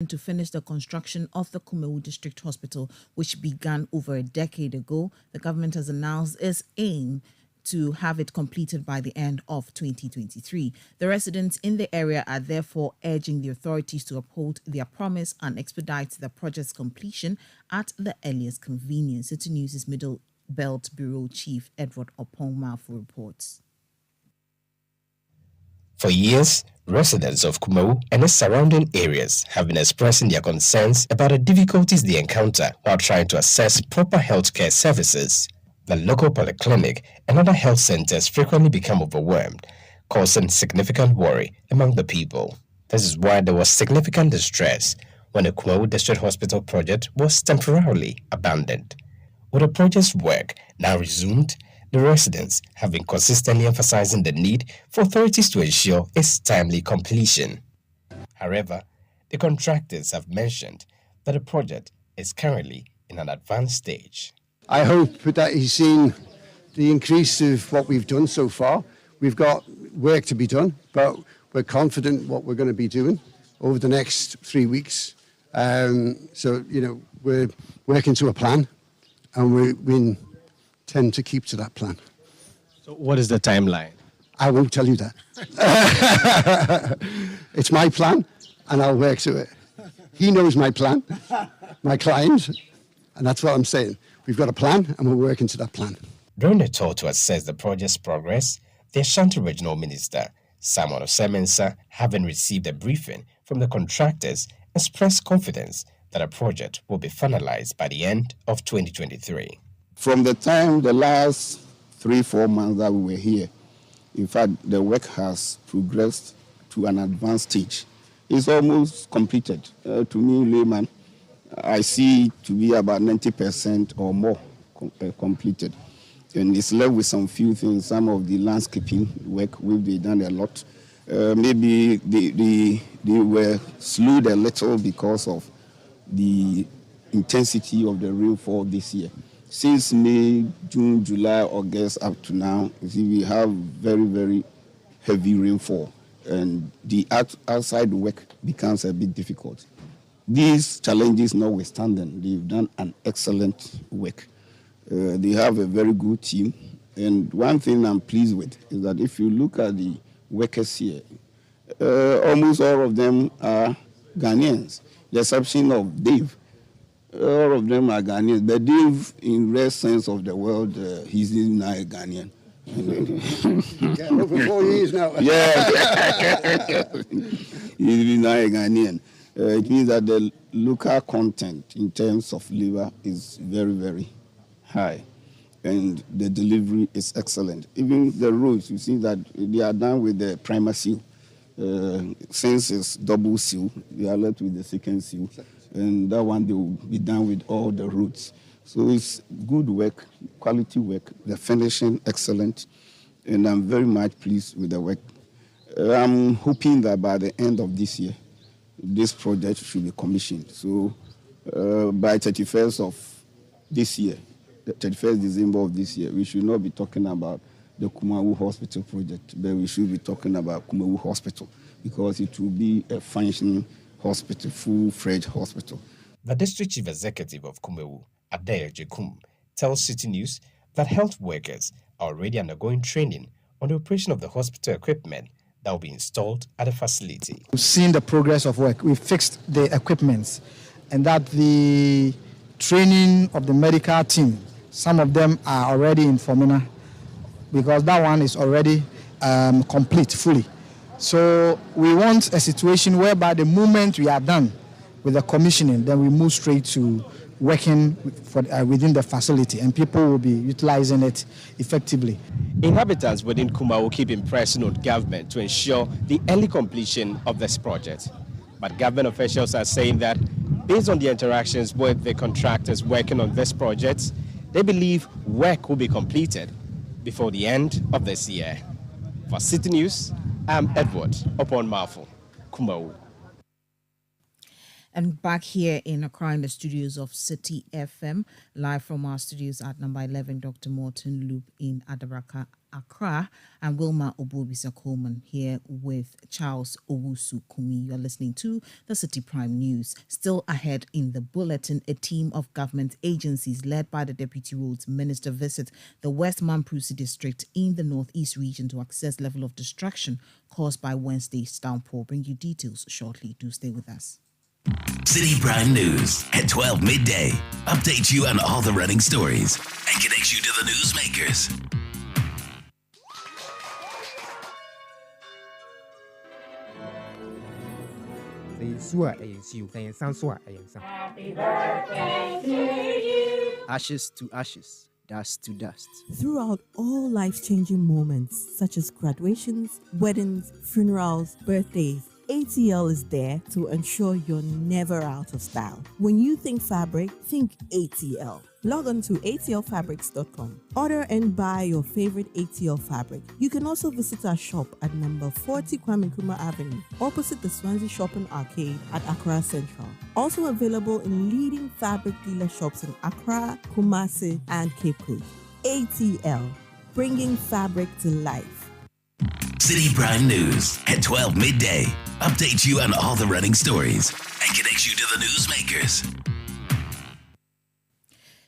to finish the construction of the Kumewu District Hospital, which began over a decade ago. The government has announced its aim to have it completed by the end of 2023. The residents in the area are therefore urging the authorities to uphold their promise and expedite the project's completion at the earliest convenience. Citi News' Middle Belt Bureau Chief Edward Opongmafu reports. For years, residents of Kumewu and its surrounding areas have been expressing their concerns about the difficulties they encounter while trying to access proper healthcare services. The local polyclinic and other health centers frequently become overwhelmed, causing significant worry among the people. This is why there was significant distress when the Kumewu District Hospital project was temporarily abandoned. With the project's work now resumed, the residents have been consistently emphasizing the need for authorities to ensure its timely completion. However, the contractors have mentioned that the project is currently in an advanced stage. I hope that he's seen the increase of what we've done so far. We've got work to be done, but we're confident what we're going to be doing over the next 3 weeks. We're working to a plan, and we intend to keep to that plan. So what is the timeline? I won't tell you that. It's my plan, and I'll work to it. He knows my plan, my client, and that's what I'm saying. We've got a plan, and we're working to that plan. During the tour to assess the project's progress, the Ashanti Regional Minister, Simon Osemensa, having received a briefing from the contractors, expressed confidence that a project will be finalized by the end of 2023. From the time the last 3-4 months that we were here, in fact, the work has progressed to an advanced stage. It's almost completed. To me, layman, I see it to be about 90% or more completed. And it's left with some few things. Some of the landscaping work, we've done a lot. Maybe they were slowed a little because of the intensity of the rainfall this year. Since May, June, July, August up to now, you see, we have very, very heavy rainfall, and the outside work becomes a bit difficult. These challenges notwithstanding, they've done an excellent work. They have a very good team, and one thing I'm pleased with is that if you look at the workers here, almost all of them are Ghanaians, the exception of Dave. All of them are Ghanaians. But Dave, in real sense of the word, he's not a Ghanaian. Over 4 years now. Yeah, he's not a Ghanaian. It means that the local content in terms of labor is very, very high, and the delivery is excellent. Even the roads, you see that they are done with the primer seal. Since it's double seal, they are left with the second seal, and that one they will be done with all the roads. So it's good work, quality work, the finishing excellent, and I'm very much pleased with the work. I'm hoping that by the end of this year, this project should be commissioned. So by 31st of this year, the 31st December of this year, we should not be talking about the Kumewu Hospital project, but we should be talking about Kumewu Hospital, because it will be a functioning hospital, full-fledged hospital. The District Chief Executive of Kumewu, Adair Jekum, tells Citi News that health workers are already undergoing training on the operation of the hospital equipment that will be installed at the facility. We've seen the progress of work. We've fixed the equipment, and that the training of the medical team, some of them are already in Formina, because that one is already complete fully. So we want a situation whereby the moment we are done with the commissioning, then we move straight to working within the facility, and people will be utilizing it effectively. Inhabitants within Kuma will keep impressing on government to ensure the early completion of this project. But government officials are saying that based on the interactions with the contractors working on this project, they believe work will be completed before the end of this year. For Citi News, I'm Edward Opongmafu, Kumewu. And back here in Accra in the studios of Citi FM, live from our studios at number 11 Dr. Morton Loop in Adabraka Accra, and Wilma Obobisa-Coleman here with Charles Owusu-Kumi. You're listening to the Citi Prime News. Still ahead in the bulletin, a team of government agencies led by the Deputy Roads Minister visit the West Mamprusi district in the Northeast region to assess level of destruction caused by Wednesday's downpour. Bring you details shortly. Do stay with us. Citi Prime News at 12 midday. Update you on all the running stories and connects you to the newsmakers. Happy birthday to you. Ashes to ashes, dust to dust. Throughout all life-changing moments such as graduations, weddings, funerals, birthdays, ATL is there to ensure you're never out of style. When you think fabric, think ATL. Log on to atlfabrics.com. Order and buy your favorite ATL fabric. You can also visit our shop at number 40 Kwame Nkrumah Avenue, opposite the Swansea Shopping Arcade at Accra Central. Also available in leading fabric dealer shops in Accra, Kumasi, and Cape Coast. ATL, bringing fabric to life. Citi Prime News at 12 midday. Update you on all the running stories and connects you to the newsmakers.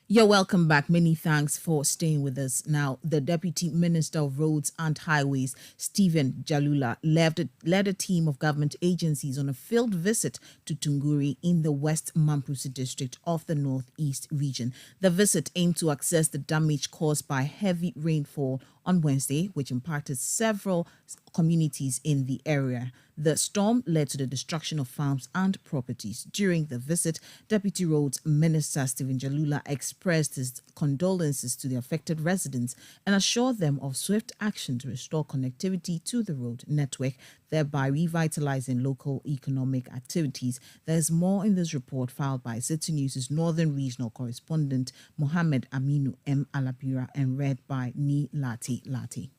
You're welcome back. Many thanks for staying with us. Now, the Deputy Minister of Roads and Highways, Stephen Jalula, led a team of government agencies on a field visit to Tunguri in the West Mamprusi district of the Northeast region. The visit aimed to assess the damage caused by heavy rainfall on Wednesday, which impacted several communities in the area. The storm led to the destruction of farms and properties. During the visit, Deputy Roads Minister Stephen Jalula expressed his condolences to the affected residents and assured them of swift action to restore connectivity to the road network, thereby revitalizing local economic activities. There's more in this report filed by Citi News' Northern Regional Correspondent Mohammed Aminu M. Alapira and read by Ni Lati Lati.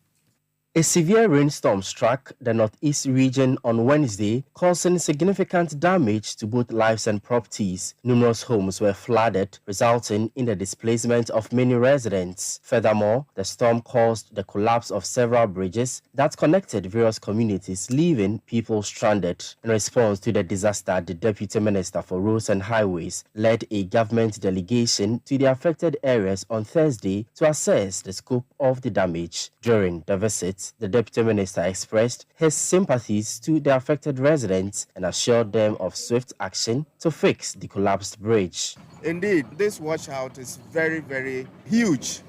A severe rainstorm struck the Northeast region on Wednesday, causing significant damage to both lives and properties. Numerous homes were flooded, resulting in the displacement of many residents. Furthermore, the storm caused the collapse of several bridges that connected various communities, leaving people stranded. In response to the disaster, the Deputy Minister for Roads and Highways led a government delegation to the affected areas on Thursday to assess the scope of the damage. During the visit, the Deputy Minister expressed his sympathies to the affected residents and assured them of swift action to fix the collapsed bridge. Indeed, this washout is very, very huge.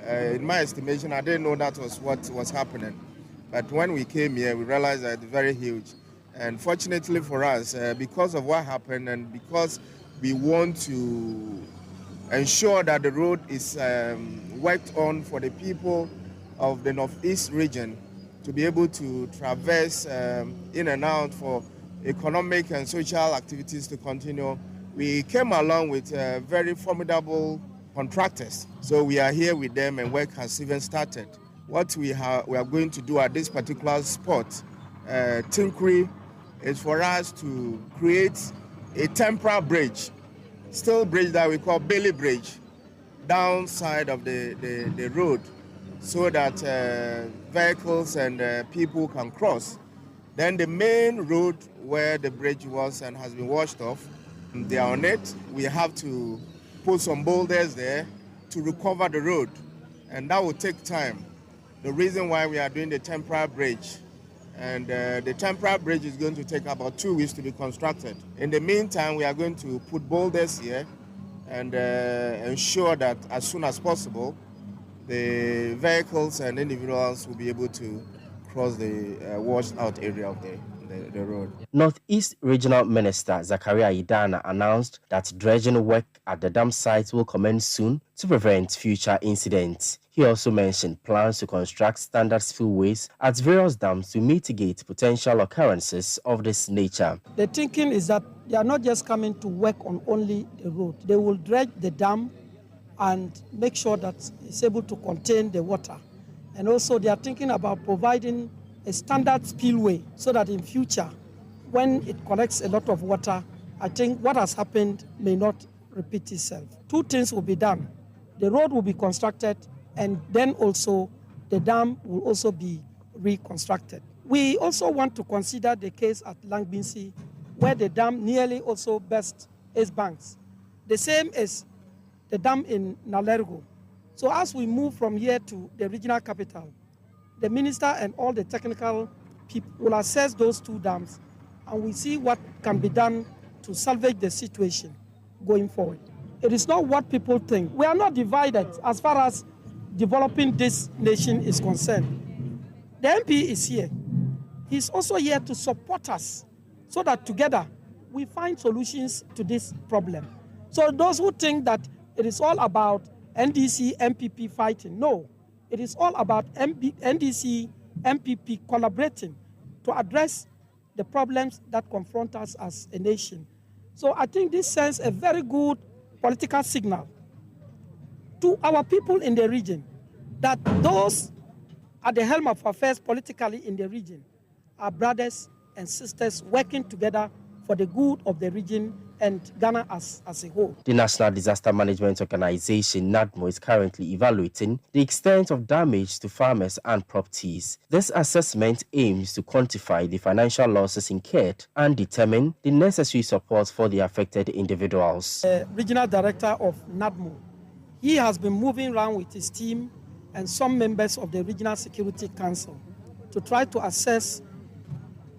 In my estimation, I didn't know that was what was happening. But when we came here, we realized that it's very huge. And fortunately for us, because of what happened and because we want to ensure that the road is worked on for the people of the Northeast region to be able to traverse in and out for economic and social activities to continue, we came along with very formidable contractors. So we are here with them and work has even started. What we are going to do at this particular spot, Tinkri, is for us to create a temporary bridge, steel bridge that we call Bailey Bridge, downside of the road, so that vehicles and people can cross. Then the main road where the bridge was and has been washed off, they are on it. We have to put some boulders there to recover the road, and that will take time. The reason why we are doing the temporary bridge, and the temporary bridge is going to take about 2 weeks to be constructed. In the meantime, we are going to put boulders here and ensure that as soon as possible, the vehicles and individuals will be able to cross the washed out area of the road. Northeast Regional Minister Zakaria Idana announced that dredging work at the dam site will commence soon to prevent future incidents. He also mentioned plans to construct standard spillways at various dams to mitigate potential occurrences of this nature. The thinking is that they are not just coming to work on only the road. They will dredge the dam and make sure that it's able to contain the water. And also they are thinking about providing a standard spillway so that in future, when it collects a lot of water, I think what has happened may not repeat itself. Two things will be done. The road will be constructed, and then also the dam will also be reconstructed. We also want to consider the case at Langbinsi, where the dam nearly also burst its banks. The same as the dam in Nalergo. So as we move from here to the regional capital, the minister and all the technical people will assess those two dams, and we see what can be done to salvage the situation going forward. It is not what people think. We are not divided as far as developing this nation is concerned. The MP is here. He's also here to support us so that together we find solutions to this problem. So those who think that it is all about NDC, MPP fighting, no. It is all about NDC, MPP collaborating to address the problems that confront us as a nation. So I think this sends a very good political signal to our people in the region that those at the helm of affairs politically in the region are brothers and sisters working together for the good of the region and Ghana as a whole. The National Disaster Management Organization, NADMO, is currently evaluating the extent of damage to farmers and properties. This assessment aims to quantify the financial losses incurred and determine the necessary support for the affected individuals. The regional director of NADMO, he has been moving around with his team and some members of the Regional Security Council to try to assess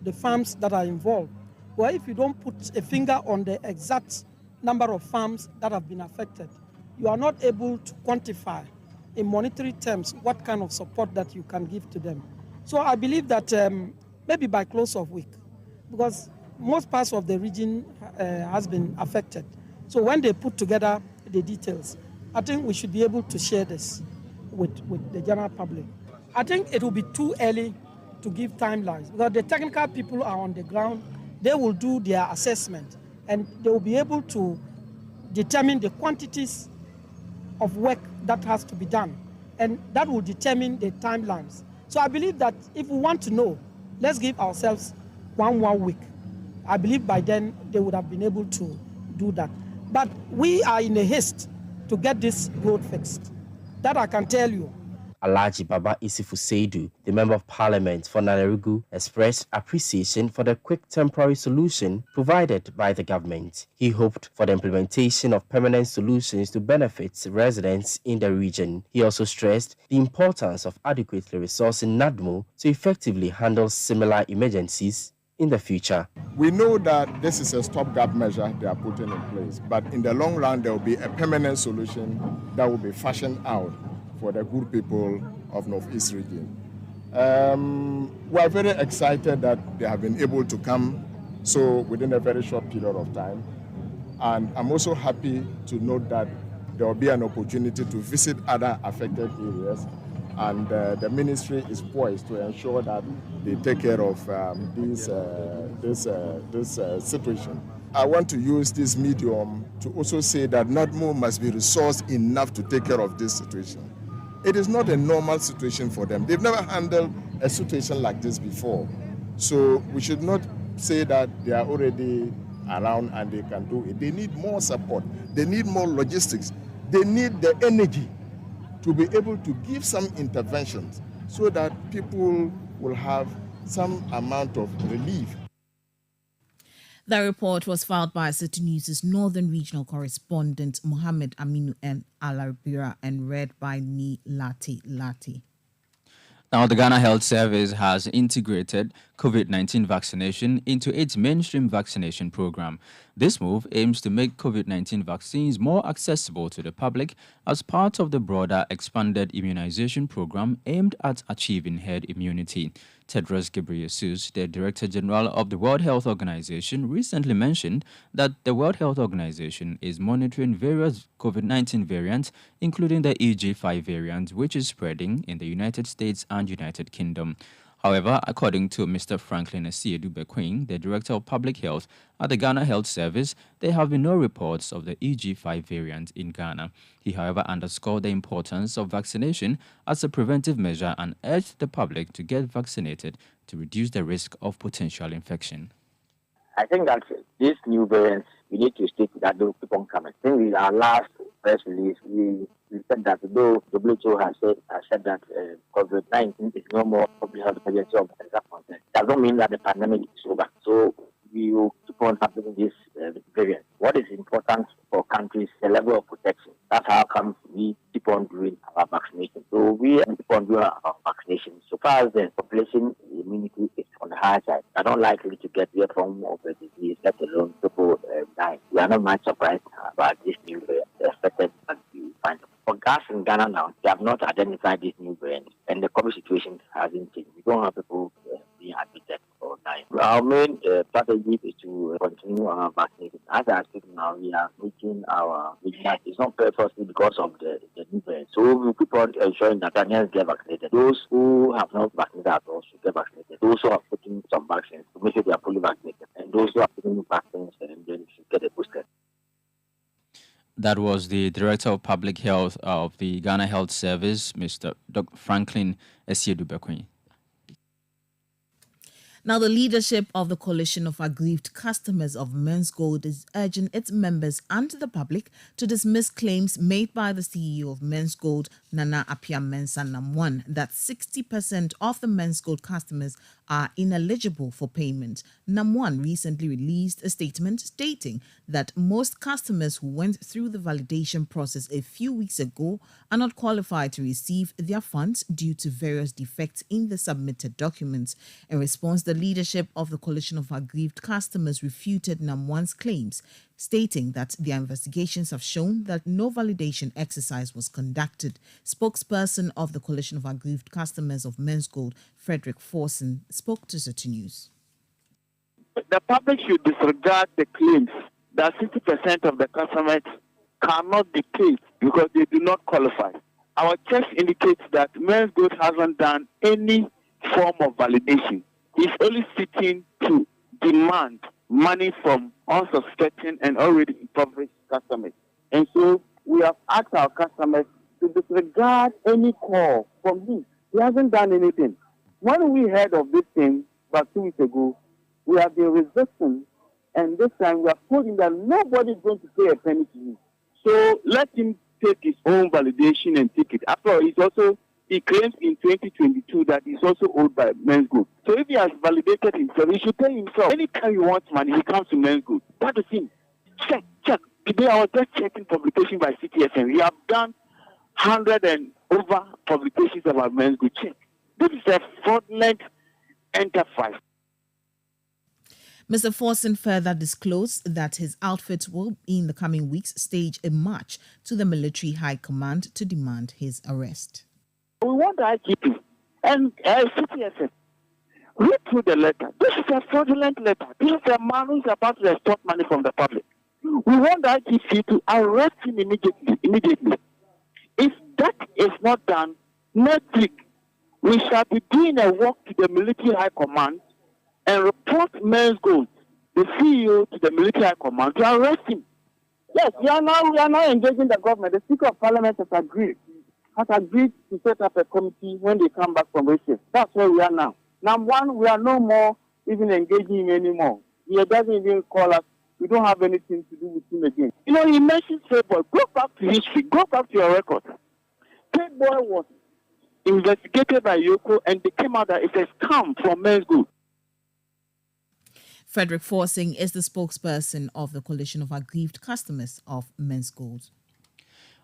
the farms that are involved. Well, if you don't put a finger on the exact number of farms that have been affected, you are not able to quantify in monetary terms what kind of support that you can give to them. So I believe that maybe by close of week, because most parts of the region has been affected. So when they put together the details, I think we should be able to share this with the general public. I think it will be too early to give timelines because the technical people are on the ground. They will do their assessment and they will be able to determine the quantities of work that has to be done, and that will determine the timelines. So I believe that if we want to know, let's give ourselves one week. I believe by then they would have been able to do that. But we are in a haste to get this road fixed. That I can tell you. Alhaji Baba Isifu Seidu, the Member of Parliament for Nalergu, expressed appreciation for the quick temporary solution provided by the government. He hoped for the implementation of permanent solutions to benefit residents in the region. He also stressed the importance of adequately resourcing NADMO to effectively handle similar emergencies in the future. We know that this is a stopgap measure they are putting in place, but in the long run, there will be a permanent solution that will be fashioned out for the good people of Northeast region. We are very excited that they have been able to come so within a very short period of time. And I'm also happy to note that there will be an opportunity to visit other affected areas, and the ministry is poised to ensure that they take care of this situation. I want to use this medium to also say that NADMO must be resourced enough to take care of this situation. It is not a normal situation for them. They've never handled a situation like this before. So we should not say that they are already around and they can do it. They need more support. They need more logistics. They need the energy to be able to give some interventions so that people will have some amount of relief. The report was filed by Citi News' Northern Regional Correspondent Mohammed Aminu and Alarbira and read by me, Lati. Now, the Ghana Health Service has integrated COVID-19 vaccination into its mainstream vaccination program. This move aims to make COVID-19 vaccines more accessible to the public as part of the broader expanded immunization program aimed at achieving herd immunity. Tedros Ghebreyesus, the Director General of the World Health Organization, recently mentioned that the World Health Organization is monitoring various COVID-19 variants, including the EG5 variant, which is spreading in the United States and United Kingdom. However, according to Mr. Franklin Asiedu-Bequing, the Director of Public Health at the Ghana Health Service, there have been no reports of the EG5 variant in Ghana. He, however, underscored the importance of vaccination as a preventive measure and urged the public to get vaccinated to reduce the risk of potential infection. I think that these new variants, we need to stick with that. They'll keep on coming. I think with our last press release, we said that though WHO has said that COVID-19 is no more public health emergency of that concern, that doesn't mean that the pandemic is over. So we will keep on having this variant. What is important for countries is the level of protection. That's how come we keep on doing our vaccination. So we keep on doing our vaccination. So far as the population immunity is on the high side, I don't likely to get the form of the disease, let alone people die. We are not much surprised about this new variant. Expected that we find for gas in Ghana now, they have not identified this new variant, and the COVID situation hasn't changed. We don't have people being admitted or dying. Our main strategy is to continue our vaccination. As I speak now, we are making our vigilance. It's not purposely because of the new variant. So we keep on ensuring that Ghanaians get vaccinated. Those who have not vaccinated at all should get vaccinated. Those who have taken some vaccines to make sure they are fully vaccinated, and those who have taken vaccines and then should get a booster. That was the Director of Public Health of the Ghana Health Service, Mr. Dr. Franklin Esiedu-Bekwin. Now, the leadership of the Coalition of Aggrieved Customers of Men's Gold is urging its members and the public to dismiss claims made by the CEO of Men's Gold, Nana Appiah-Mensah Nam1, that 60% of the Men's Gold customers are ineligible for payment. Nam1 recently released a statement stating that most customers who went through the validation process a few weeks ago are not qualified to receive their funds due to various defects in the submitted documents. In response, the leadership of the Coalition of Aggrieved Customers refuted Nam1's claims, stating that their investigations have shown that no validation exercise was conducted. Spokesperson of the Coalition of Aggrieved Customers of Men's Gold, Frederick Forson, spoke to Citi News. The public should disregard the claims that 60% of the customers cannot be paid because they do not qualify. Our checks indicates that Men's Gold hasn't done any form of validation. It's only seeking to demand money from unsuspecting and already impoverished customers. And so we have asked our customers to disregard any call from him. He hasn't done anything. When we heard of this thing about 2 weeks ago, we have been resistant, and this time we have told him that nobody is going to pay a penny to him. So let him take his own validation and take it. After all, he claims in 2022 that he's also owed by Men's Gold. So if he has validated himself, he should pay himself. Anytime he wants money, he comes to Men's Gold. That is him. Check. Today I was just checking publication by Citi FM. We have done 100 and over publications about Men's Gold. Check. This is a fraudulent enterprise. Mr. Forson further disclosed that his outfit will, in the coming weeks, stage a march to the military high command to demand his arrest. We want the IGP and Citi FM. Read through the letter. This is a fraudulent letter. This is a man who is about to extort money from the public. We want the IGP to arrest him immediately. If that is not done, next week we shall be doing a walk to the military high command and report Men's Gold, the CEO, to the military high command to arrest him. Yes, we are now engaging the government. The Speaker of Parliament has agreed to set up a committee when they come back from recess. That's where we are now. Number one, we are no more even engaging him anymore. He doesn't even call us. We don't have anything to do with him again. You know, he mentioned Playboy. Go back to history. Go back to your record. Playboy was investigated by Yoko, and they came out that it's a scam from Men's Gold. Frederick Forson is the spokesperson of the Coalition of Aggrieved Customers of Men's Gold.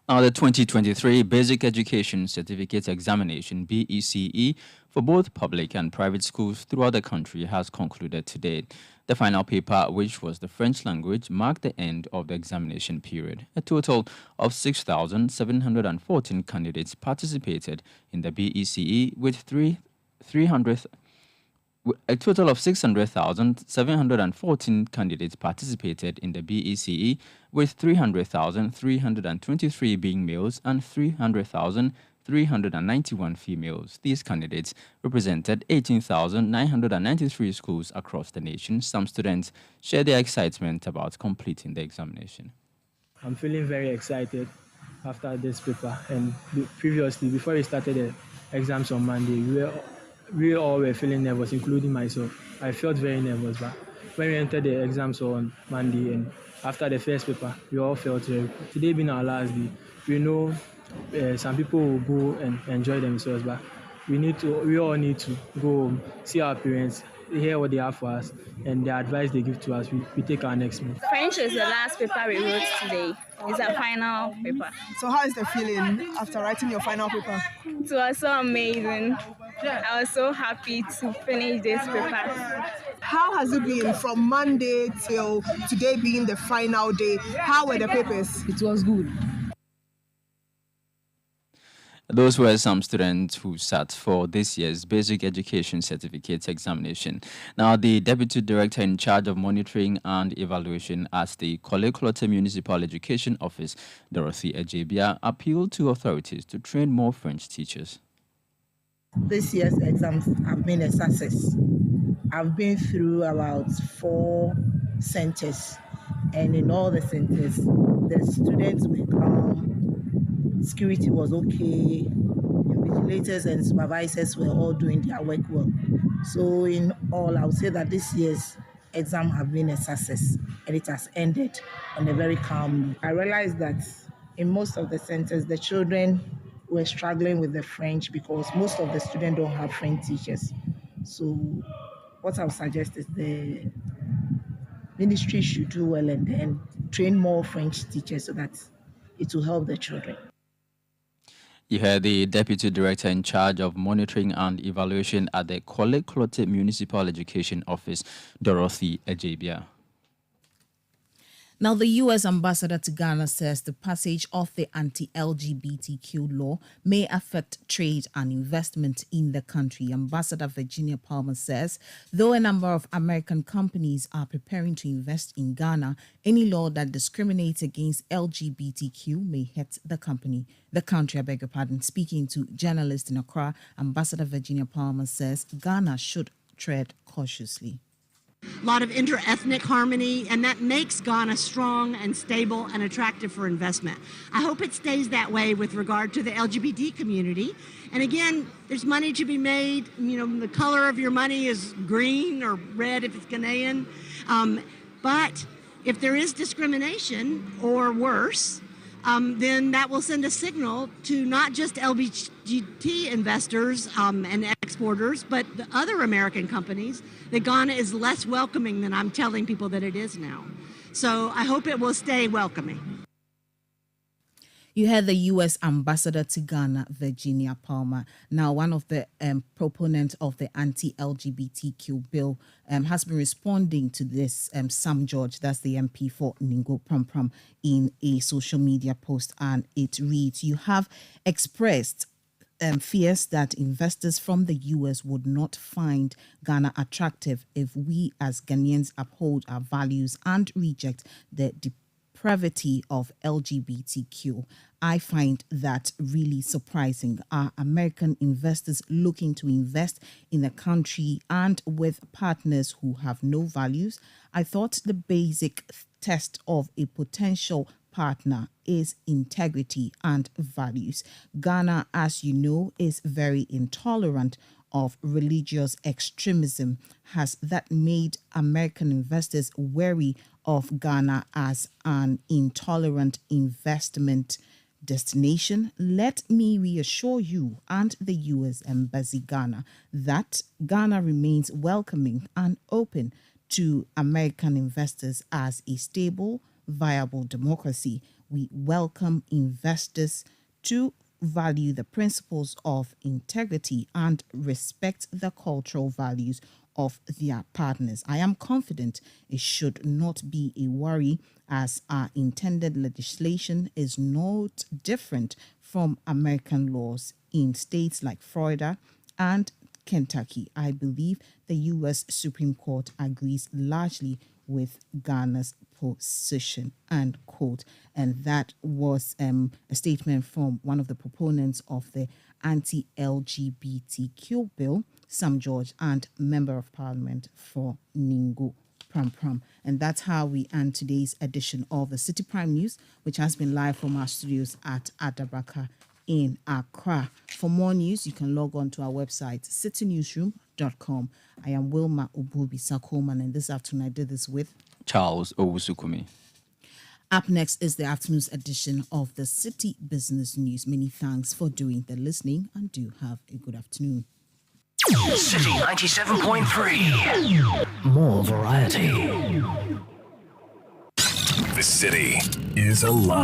Now, the 2023 Basic Education Certificate Examination, BECE, for both public and private schools throughout the country has concluded today. The final paper, which was the French language, marked the end of the examination period. A total of 6,714 candidates participated in the BECE, with a total of 600,714 candidates participated in the BECE, with 300,323 being males and 300,391 females. These candidates represented 18,993 schools across the nation. Some students shared their excitement about completing the examination. I'm feeling very excited after this paper. And previously, before we started the exams on Monday, we all were feeling nervous, including myself. I felt very nervous, but when we entered the exams on Monday and after the first paper, we all felt very good. Today being our last day, we know some people will go and enjoy themselves, but we all need to go home, see our parents, hear what they have for us, and the advice they give to us. We take our next move. French is the last paper we wrote today. It's our final paper. So how is the feeling after writing your final paper? It was so amazing. I was so happy to finish this paper. How has it been from Monday till today being the final day? How were the papers? It was good. Those were some students who sat for this year's Basic Education Certificate examination. Now, the Deputy Director in charge of monitoring and evaluation at the Korle Municipal Education Office, Dorothy Ejebia, appealed to authorities to train more French teachers. This year's exams have been a success. I've been through about 4 centers, and in all the centers, the students were calm. Security was okay, invigilators and supervisors were all doing their work well. So in all, I would say that this year's exam have been a success, and it has ended on a very calm note. I realized that in most of the centers, the children were struggling with the French because most of the students don't have French teachers. So what I would suggest is the ministry should do well and then train more French teachers so that it will help the children. You heard the Deputy Director in charge of monitoring and evaluation at the Korle Municipal Education Office, Dorothy Ejebia. Now, the U.S. ambassador to Ghana says the passage of the anti-LGBTQ law may affect trade and investment in the country. Ambassador Virginia Palmer says, though a number of American companies are preparing to invest in Ghana, any law that discriminates against LGBTQ may hit the country. Speaking to journalists in Accra, Ambassador Virginia Palmer says Ghana should tread cautiously. A lot of inter-ethnic harmony, and that makes Ghana strong and stable and attractive for investment. I hope it stays that way with regard to the LGBT community. And again, there's money to be made. You know, the color of your money is green or red if it's Ghanaian. But if there is discrimination or worse, then that will send a signal to not just LGBT investors and exporters, but the other American companies that Ghana is less welcoming than I'm telling people that it is now. So I hope it will stay welcoming. You heard the U.S. ambassador to Ghana, Virginia Palmer. Now, one of the proponents of the anti-LGBTQ bill has been responding to this, Sam George, that's the MP for Ningo Pram, in a social media post, and it reads, you have expressed fears that investors from the U.S. would not find Ghana attractive if we as Ghanaians uphold our values and reject the depravity of LGBTQ. I find that really surprising. Are American investors looking to invest in a country and with partners who have no values? I thought the basic test of a potential partner is integrity and values. Ghana, as you know, is very intolerant of religious extremism. Has that made American investors wary of Ghana as an intolerant investment destination? Let me reassure you and the U.S. Embassy Ghana that Ghana remains welcoming and open to American investors as a stable, viable democracy. We welcome investors to value the principles of integrity and respect the cultural values of their partners. I am confident it should not be a worry, as our intended legislation is not different from American laws in states like Florida and Kentucky. I believe the U.S. Supreme Court agrees largely with Ghana's position, end quote. And that was a statement from one of the proponents of the anti-LGBTQ bill, Sam George, and Member of Parliament for Ningo Pram. And that's how we end today's edition of the Citi Prime News, which has been live from our studios at Adabraka in Accra. For more news, you can log on to our website, citynewsroom.com. I am Wilma Ububi Sakoman, and this afternoon I did this with Charles Owusukumi. Up next is the afternoon's edition of the City Business News. Many thanks for doing the listening and do have a good afternoon. City 97.3. More variety. The city is alive.